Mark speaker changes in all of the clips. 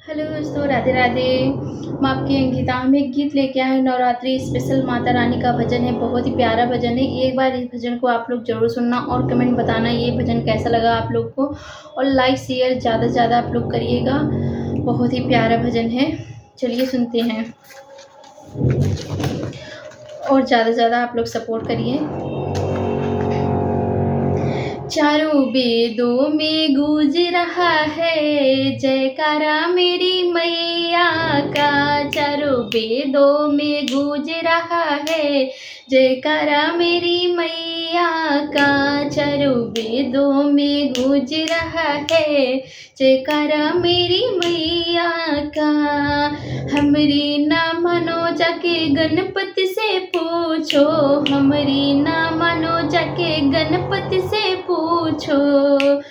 Speaker 1: Hello दोस्तों, राधे राधे। मैं आपकी अंकिता। हम एक गीत लेके आए हैं, नवरात्रि स्पेशल माता रानी का भजन है। बहुत ही प्यारा भजन है। एक बार इस भजन को आप लोग ज़रूर सुनना और कमेंट बताना ये भजन कैसा लगा आप लोग को। और लाइक शेयर ज़्यादा से ज़्यादा आप लोग करिएगा। बहुत ही प्यारा भजन है। चलिए सुनते हैं और ज़्यादा से ज़्यादा आप लोग सपोर्ट करिए। चारों वेदों में गूंज रहा है जयकारा मेरी मैया का। चारों वेदों में गूंज रहा है जयकारा मेरी मैया का। चारों वेदों में गूंज रहा है जयकारा मेरी मैया का। हमरी ना मानो जाके गणपति से पूछो, हमरी ना मानो जाके गणपति से पूछो।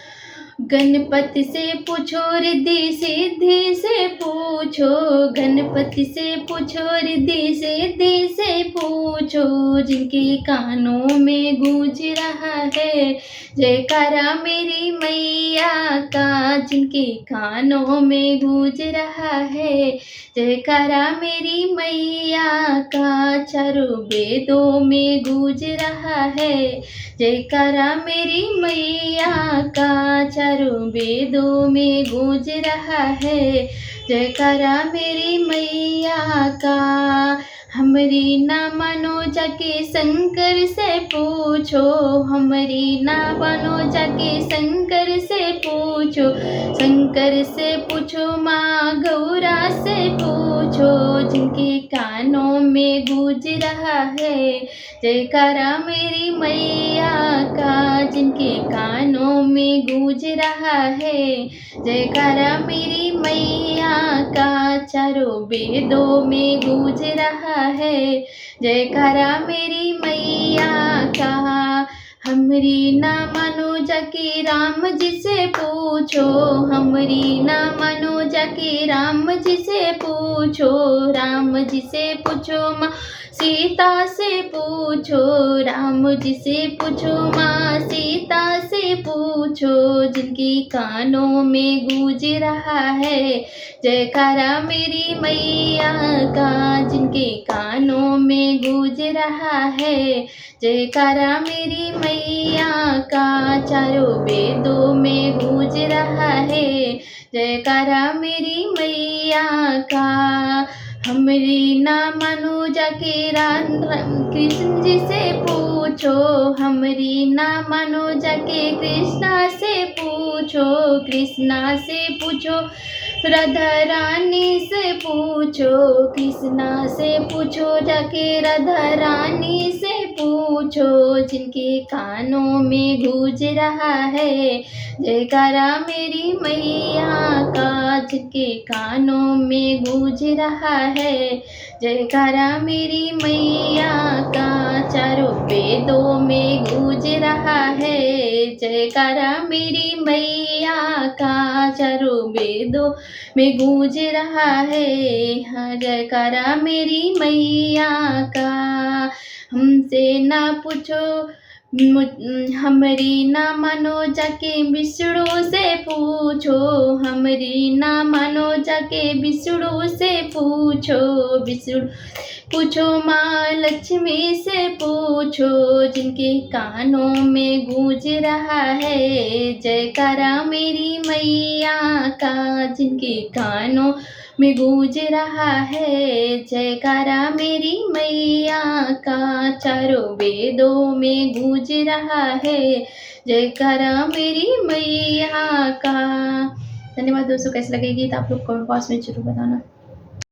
Speaker 1: गणपति से पूछो, रिद्धि सिद्धि से पूछो। गणपति से पूछो, रिद्धि सिद्धि से पूछो। जिनके कानों में गूंज रहा है जयकारा मेरी मैया का। जिनके कानों में गूंज रहा है जयकारा मेरी मैया का। चारों वेदों में गूंज रहा है जयकारा मेरी मैया का। चारों वेदों में गूंज रहा है जयकारा मेरी मैया का। हमरी ना मानो जाके शंकर से पूछो, हमरी ना मानो जाके शंकर से पूछो। शंकर से पूछो, माँ गौरा से पूछो। जिनके कानों में गूंज रहा है जयकारा मेरी मैया का। जिनके कानों में गूंज रहा है जयकारा मेरी मैया का। चारों वेदों में गूंज रहा है जयकारा मेरी मैया का। हमरी ना मानो जाके राम जी से पूछो, हमरी ना मानो जाके राम जी से पूछो। राम जी से पूछो, माँ सीता से पूछो। राम जी से पूछो, माँ सीता से पूछो। जिनके कानों में गूंज रहा है जयकारा मेरी मैया का। जिनके कानों में गूंज रहा है जयकारा मेरी मैया का। चारों वेदों में गूंज रहा है जयकारा मेरी मैया का। हमरी ना मानो जाके कृष्ण जी से पूछो, हमरी ना मानो जाके कृष्णा से पूछो। कृष्णा से पूछो, राधा रानी से पूछो। कृष्णा से पूछो, जाके राधा रानी से पूछो। जिनके कानों में गूंज रहा है जयकारा मेरी मैया का। जिनके कानों में गूंज रहा है जयकारा मेरी मैया का। चारों वेदों में गूंज रहा है जयकारा मेरी मैया का। चारों वेदों में गूंज रहा है जयकारा मेरी मैया का। हमसे ना पूछो, हमरी ना मानो जाके विष्णु से पूछो। हमरी ना मानो जाके विष्णु से पूछो। विष्णु पूछो, माँ लक्ष्मी से पूछो। जिनके कानों में गूंज रहा है जयकारा मेरी मैया का। जिनके कानों में गूंज रहा है जयकारा मेरी मैया का। चारों वेदों में गूंज रहा है जयकारा मेरी मैया का। धन्यवाद दोस्तों। कैसे लगे गीत आप लोग कमेंट बॉक्स में जरूर बताना।